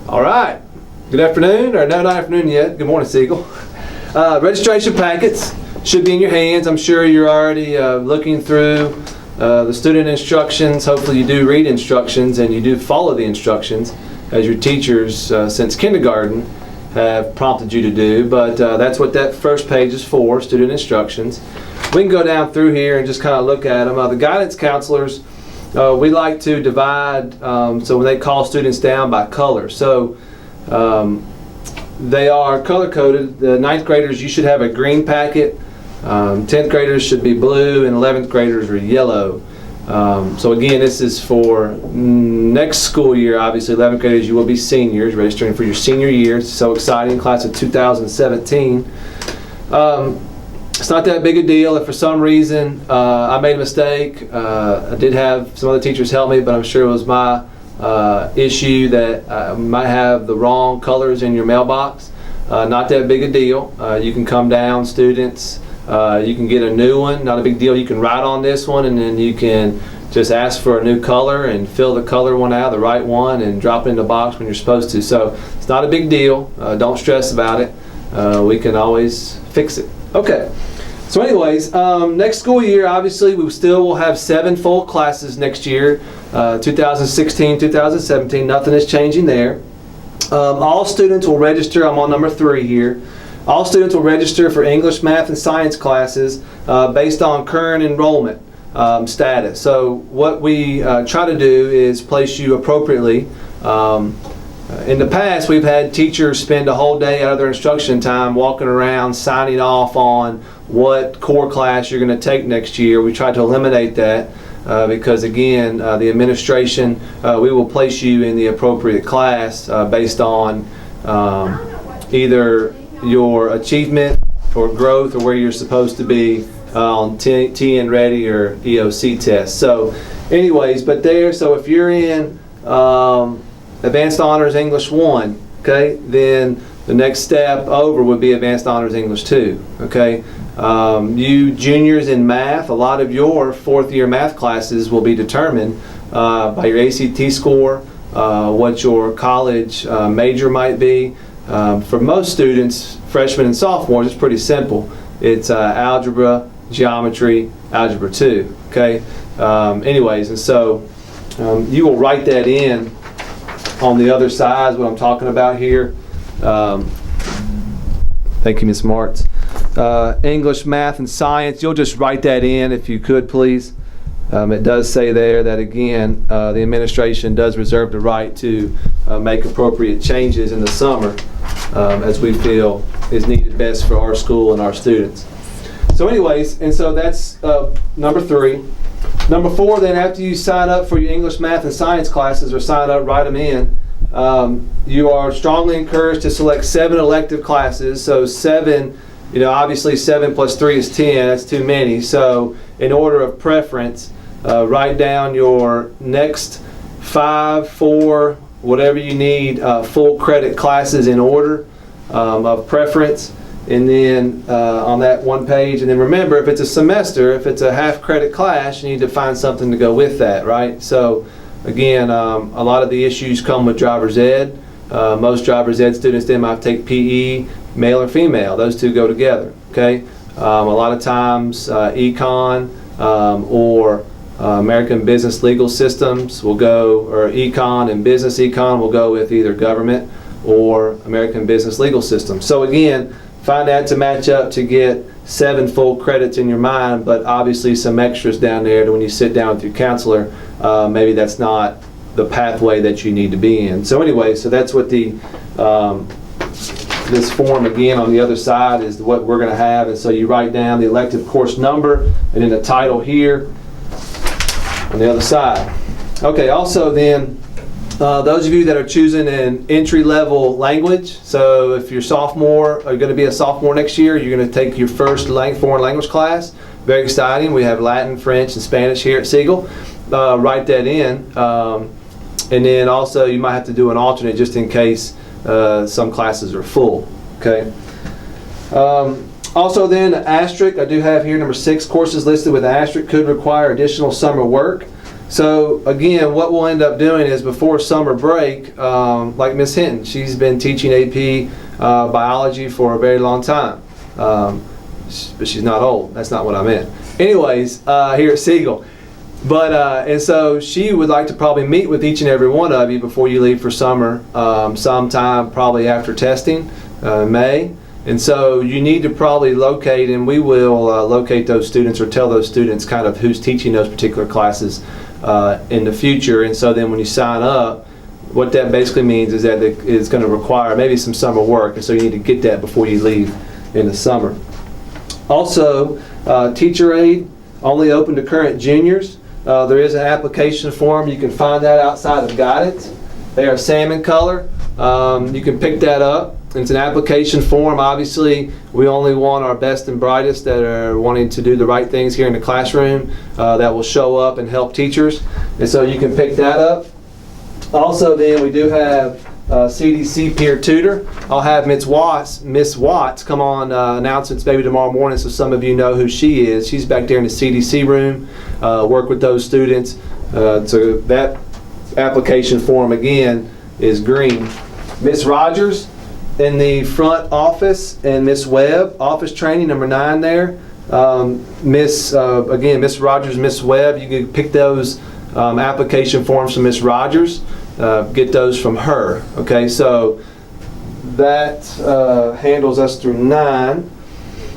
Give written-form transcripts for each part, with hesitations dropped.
All right. Good afternoon, or no, not afternoon yet. Good morning, Siegel. Registration packets should be in your hands. I'm sure you're already looking through the student instructions. Hopefully you do read instructions and you do follow the instructions as your teachers since kindergarten have prompted you to do. But that's what that first page is for, student instructions. We can go down through here and just kind of look at them. The guidance counselors, we like to divide, so when they call students down by color. So they are color-coded. The 9th graders, you should have a green packet. 10th graders should be blue, and 11th graders are yellow. So again, this is for next school year. Obviously, 11th graders, you will be seniors, registering for your senior year. It's so exciting, class of 2017. It's not that big a deal. If for some reason I made a mistake, I did have some other teachers help me, but I'm sure it was my issue that I might have the wrong colors in your mailbox. Not that big a deal. You can come down, students. You can get a new one. Not a big deal. You can write on this one, and then you can just ask for a new color and fill the color one out, the right one, and drop it in the box when you're supposed to. So it's not a big deal. Don't stress about it. We can always fix it. Okay. So anyways, next school year, obviously, we still will have 7 full classes next year, 2016, 2017. Nothing is changing there. All students will register. I'm on number 3 here. All students will register for English, math, and science classes based on current enrollment status. So what we try to do is place you appropriately. In the past, we've had teachers spend a whole day out of their instruction time walking around signing off on what core class you're going to take next year. We try to eliminate that because, again, the administration, we will place you in the appropriate class based on either your achievement or growth or where you're supposed to be on TN Ready or EOC tests. So anyways, but there, so if you're in Advanced Honors English 1, okay, then the next step over would be Advanced Honors English 2, okay. You juniors in math, a lot of your 4th year math classes will be determined by your ACT score, what your college major might be. For most students, freshmen and sophomores, it's pretty simple. It's algebra, geometry, algebra 2, okay. Anyways, and so you will write that in on the other side, is what I'm talking about here. Thank you, Ms. Martz. English, math, and science, you'll just write that in if you could, please. It does say there that, again, the administration does reserve the right to make appropriate changes in the summer as we feel is needed best for our school and our students. So anyways, and so that's number 3. Number 4, then, after you sign up for your English, math, and science classes, or sign up, write them in, you are strongly encouraged to select 7 elective classes. So 7, obviously 7 plus 3 is 10. That's too many. So in order of preference, write down your next 5, 4, whatever you need, full credit classes in order of preference. And then on that one page, and then remember, if it's a semester, if it's a half credit class, you need to find something to go with that, right? So again, a lot of the issues come with driver's ed. Most driver's ed students then might take PE, male or female. Those two go together, okay? A lot of times econ or American Business Legal Systems will go, or econ and business econ will go with either government or American Business Legal Systems. So again, find that to match up to get 7 full credits in your mind, but obviously some extras down there to when you sit down with your counselor, maybe that's not the pathway that you need to be in. So anyway, so that's what the this form, again, on the other side is what we're going to have. And so you write down the elective course number and then the title here on the other side. Okay, also then, those of you that are choosing an entry-level language, so if you're sophomore, are going to be a sophomore next year, you're going to take your first foreign language class. Very exciting. We have Latin, French, and Spanish here at Siegel. Write that in. And then also you might have to do an alternate just in case some classes are full. Okay. Also then, asterisk, I do have here number 6, courses listed with asterisk could require additional summer work. So again, what we'll end up doing is before summer break, like Miss Hinton, she's been teaching AP biology for a very long time, but she's not old. That's not what I meant. Anyways, here at Siegel. But and so she would like to probably meet with each and every one of you before you leave for summer, sometime probably after testing, May. And so you need to probably locate, and we will locate those students or tell those students kind of who's teaching those particular classes in the future. And so then when you sign up, what that basically means is that it's going to require maybe some summer work, and so you need to get that before you leave in the summer. Also, teacher aid, only open to current juniors. There is an application form. You can find that outside of guidance. They are salmon color. You can pick that up. It's an application form. Obviously, we only want our best and brightest that are wanting to do the right things here in the classroom that will show up and help teachers. And so you can pick that up. Also, then we do have CdC Peer Tutor. I'll have Miss Watts come on announcements maybe tomorrow morning, so some of you know who she is. She's back there in the CDC room, work with those students. So that application form again is green. Miss Rogers in the front office, and Miss Webb, office training number 9 there. Miss Rogers, Miss Webb, you can pick those application forms from Miss Rogers. Get those from her. Okay, so that handles us through 9.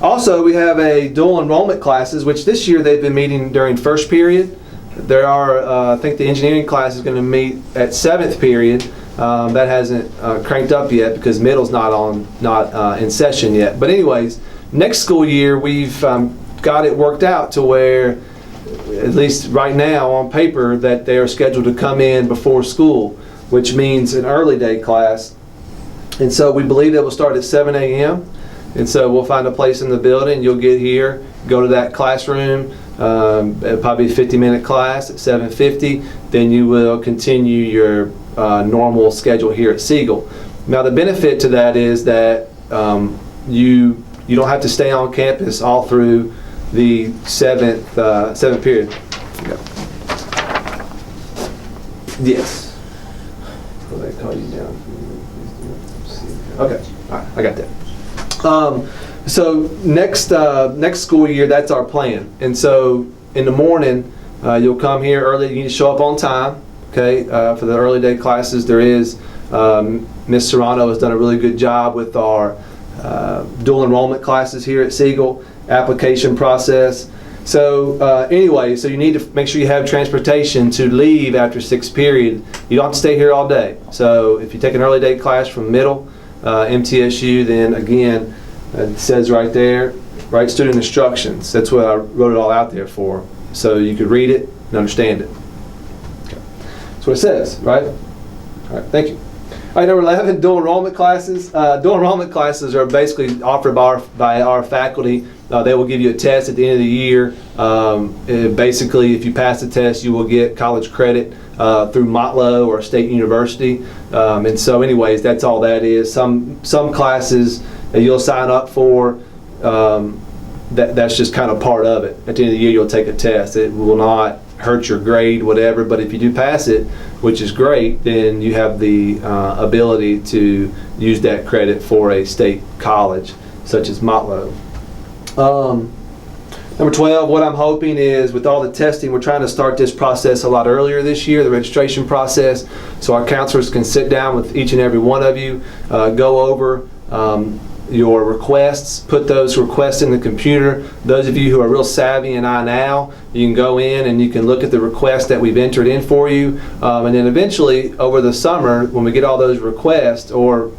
Also, we have a dual enrollment classes, which this year they've been meeting during first period. There are, I think the engineering class is going to meet at 7th period. That hasn't cranked up yet because middle's not in session yet. But anyways, next school year we've got it worked out to where, at least right now on paper, that they are scheduled to come in before school, which means an early day class. And so we believe that will start at 7 a.m. And so we'll find a place in the building. You'll get here, go to that classroom. It'll probably be a 50-minute class at 7:50. Then you will continue your normal schedule here at Siegel. Now the benefit to that is that you don't have to stay on campus all through the seventh period. Yes. Will they call you down? Okay, all right, I got that. So next school year, that's our plan. And so in the morning, you'll come here early. You need to show up on time. Okay, for the early day classes, there is Miss Serrano has done a really good job with our dual enrollment classes here at Siegel, application process. So anyway, so you need to make sure you have transportation to leave after 6th period. You don't have to stay here all day. So if you take an early day class from middle, MTSU, then again, it says right there, write student instructions. That's what I wrote it all out there for, so you could read it and understand it. Okay. That's what it says, right? All right, thank you. All right, number 11, dual enrollment classes. Dual enrollment classes are basically offered by our faculty. They will give you a test at the end of the year. Basically, if you pass the test, you will get college credit through Motlow or State University. And so anyways, that's all that is. Some classes that you'll sign up for, that's just kind of part of it. At the end of the year, you'll take a test. It will not hurt your grade, whatever, but if you do pass it, which is great, then you have the ability to use that credit for a state college, such as Motlow. Number 12, what I'm hoping is with all the testing, we're trying to start this process a lot earlier this year, the registration process, so our counselors can sit down with each and every one of you, go over your requests, put those requests in the computer. Those of you who are real savvy in iNow, you can go in and you can look at the requests that we've entered in for you, and then eventually over the summer, when we get all those requests, or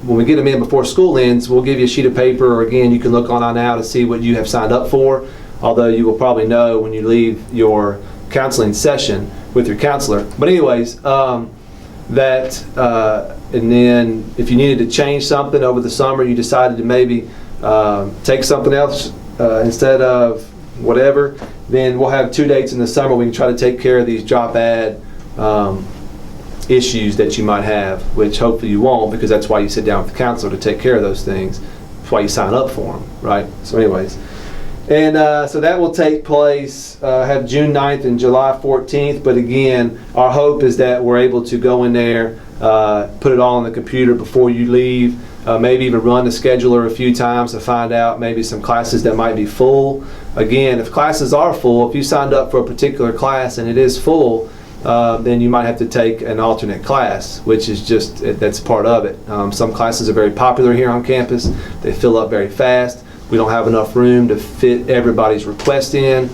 when we get them in before school ends, we'll give you a sheet of paper, or again, you can look on iNow to see what you have signed up for, although you will probably know when you leave your counseling session with your counselor. But anyways, and then if you needed to change something over the summer, you decided to maybe take something else instead of whatever, then we'll have 2 dates in the summer. We can try to take care of these drop add issues that you might have, which hopefully you won't, because that's why you sit down with the counselor to take care of those things. That's why you sign up for them, right? So anyways, And so that will take place, have June 9th and July 14th. But again, our hope is that we're able to go in there, put it all on the computer before you leave, maybe even run the scheduler a few times to find out maybe some classes that might be full. Again, if classes are full, if you signed up for a particular class and it is full, then you might have to take an alternate class, which is just, that's part of it. Some classes are very popular here on campus. They fill up very fast. We don't have enough room to fit everybody's request in.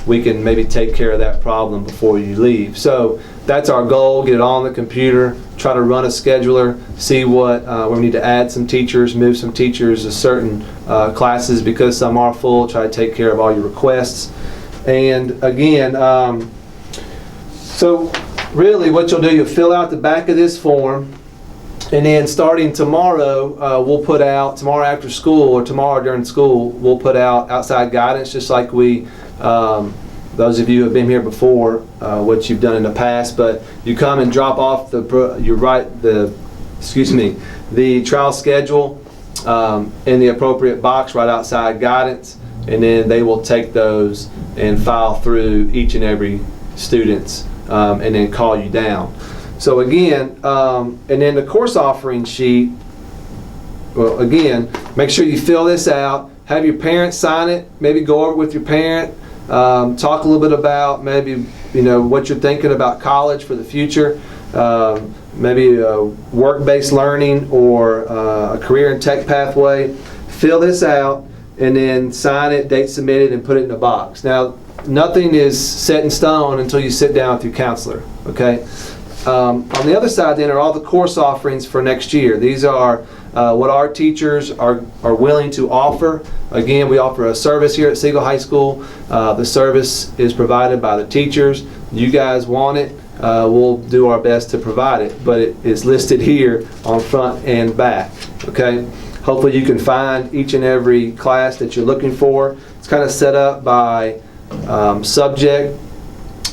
We can maybe take care of that problem before you leave. So that's our goal, get it all on the computer, try to run a scheduler, see what, we need to add some teachers, move some teachers to certain classes because some are full, try to take care of all your requests. And again, so really what you'll do, you'll fill out the back of this form, and then starting tomorrow, we'll put out, tomorrow after school or tomorrow during school, we'll put out outside guidance just like we, those of you who have been here before, what you've done in the past, but you come and drop off the trial schedule in the appropriate box right outside guidance, and then they will take those and file through each and every student's and then call you down. So again, and then the course offering sheet, well again, make sure you fill this out, have your parents sign it, maybe go over with your parent, talk a little bit about maybe what you're thinking about college for the future, maybe work-based learning or a career and tech pathway. Fill this out and then sign it, date submitted, and put it in a box. Now, nothing is set in stone until you sit down with your counselor, okay? On the other side then are all the course offerings for next year. These are what our teachers are willing to offer. Again, we offer a service here at Siegel High School. The service is provided by the teachers. You guys want it, we'll do our best to provide it, but it is listed here on front and back, okay? Hopefully you can find each and every class that you're looking for. It's kind of set up by subject.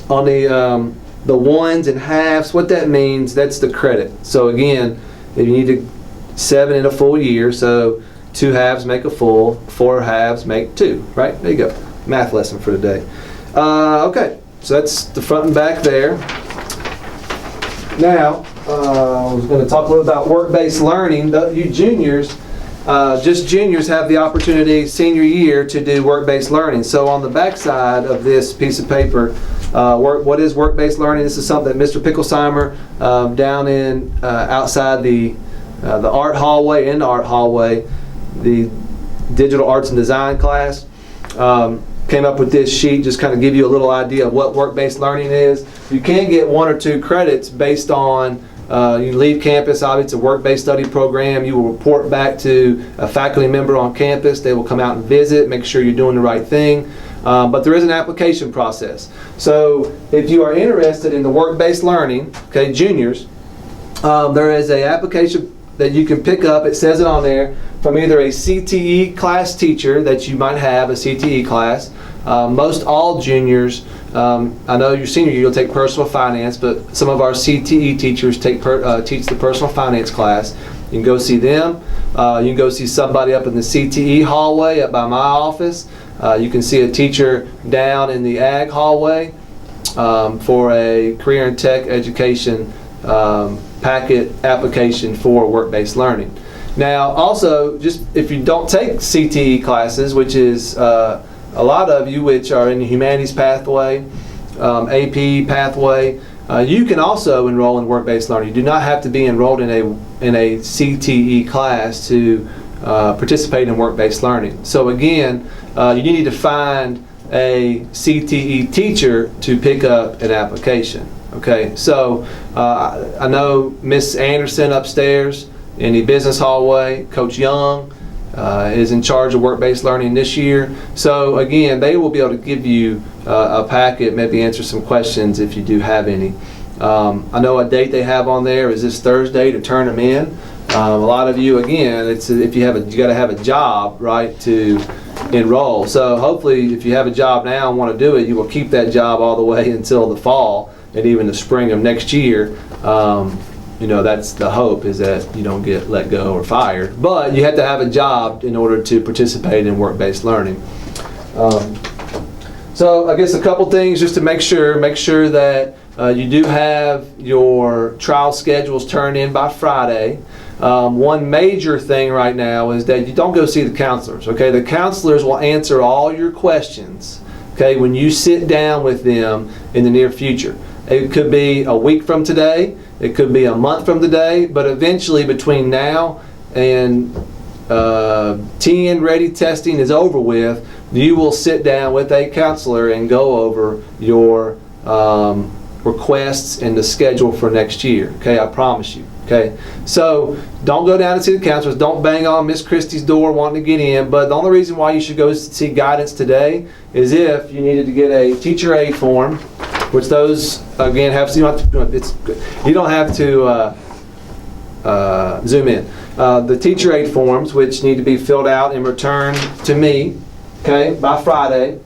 On the ones and halves, what that means, that's the credit. So again, if you need 7 in a full year, so 2 halves make a full, 4 halves make 2, right? There you go. Math lesson for today. Okay, so that's the front and back there. Now, I was going to talk a little about work-based learning. You juniors, just juniors have the opportunity senior year to do work-based learning. So on the back side of this piece of paper, what is work-based learning? This is something that Mr. Picklesheimer down in outside the art hallway, in the art hallway, the digital arts and design class, came up with this sheet, just kind of give you a little idea of what work-based learning is. You can get 1 or 2 credits based on you leave campus. Obviously, it's a work-based study program. You will report back to a faculty member on campus. They will come out and visit, make sure you're doing the right thing. But there is an application process. So if you are interested in the work-based learning, okay, juniors, there is an application that you can pick up. It says it on there, from either a CTE class teacher that you might have, a CTE class. Most all juniors, I know your senior year you'll take personal finance, but some of our CTE teachers teach the personal finance class. You can go see them. You can go see somebody up in the CTE hallway up by my office. You can see a teacher down in the ag hallway for a career and tech education packet application for work-based learning. Now also, just if you don't take CTE classes, which is a lot of you which are in the humanities pathway, AP pathway, you can also enroll in work-based learning. You do not have to be enrolled in a CTE class to participate in work-based learning. So again, you need to find a CTE teacher to pick up an application. Okay, so I know Miss Anderson upstairs in the business hallway, Coach Young is in charge of work-based learning this year. So again, they will be able to give you a packet, maybe answer some questions if you do have any. I know a date they have on there is this Thursday to turn them in. A lot of you, again, it's if you got to have a job, right, to enroll. So hopefully, if you have a job now and want to do it, you will keep that job all the way until the fall and even the spring of next year. that's the hope, is that you don't get let go or fired. But you have to have a job in order to participate in work-based learning. So I guess a couple things just to make sure that you do have your trial schedules turned in by Friday. One major thing right now is that you don't go see the counselors. Okay, the counselors will answer all your questions. Okay, when you sit down with them in the near future. It could be a week from today. It could be a month from today. But eventually, between now and TN ready testing is over with, you will sit down with a counselor and go over your requests and the schedule for next year. Okay, I promise you. Okay, so don't go down and see the counselors. Don't bang on Miss Christie's door wanting to get in. But the only reason why you should go see guidance today is if you needed to get a teacher aid form, which those again you don't have to zoom in. The teacher aid forms, which need to be filled out and returned to me, okay, by Friday,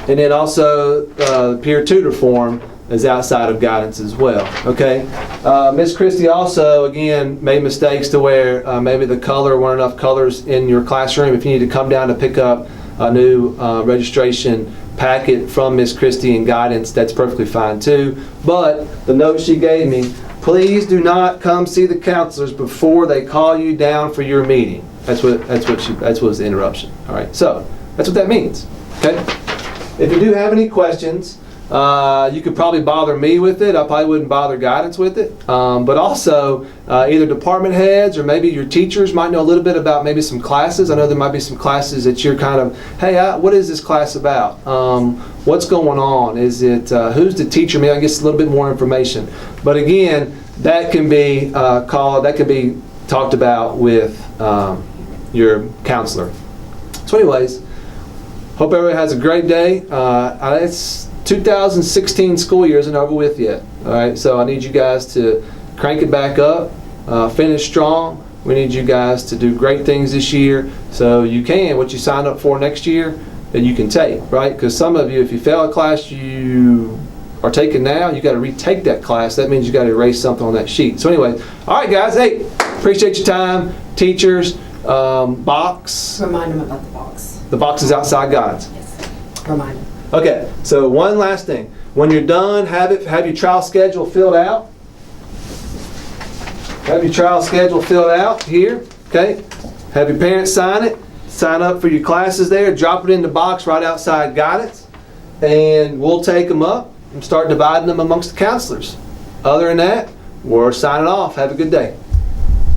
and then also the peer tutor form is outside of guidance as well. Okay, Miss Christie also again made mistakes to where maybe the color weren't enough colors in your classroom. If you need to come down to pick up a new registration packet from Miss Christie in guidance, that's perfectly fine too. But the note she gave me: please do not come see the counselors before they call you down for your meeting. That was the interruption. All right, so that's what that means. Okay. If you do have any questions, you could probably bother me with it. I probably wouldn't bother guidance with it. But also, either department heads or maybe your teachers might know a little bit about maybe some classes. I know there might be some classes that you're kind of, hey, what is this class about? What's going on? Is it, who's the teacher? Maybe I get a little bit more information. But again, that can be talked about with your counselor. So anyways, hope everybody has a great day. It's 2016 school year isn't over with yet. All right, so I need you guys to crank it back up, finish strong. We need you guys to do great things this year, so you can what you signed up for next year that you can take, right? Because some of you, if you fail a class you are taking now, you got to retake that class. That means you got to erase something on that sheet. So anyway, all right, guys. Hey, appreciate your time, teachers. Box. Remind them about the box. The box is outside guidance. Yes. Remind them. Okay, so one last thing. When you're done, have your trial schedule filled out. Have your trial schedule filled out here. Okay. Have your parents sign it. Sign up for your classes there. Drop it in the box right outside guidance. And we'll take them up and start dividing them amongst the counselors. Other than that, we're signing off. Have a good day.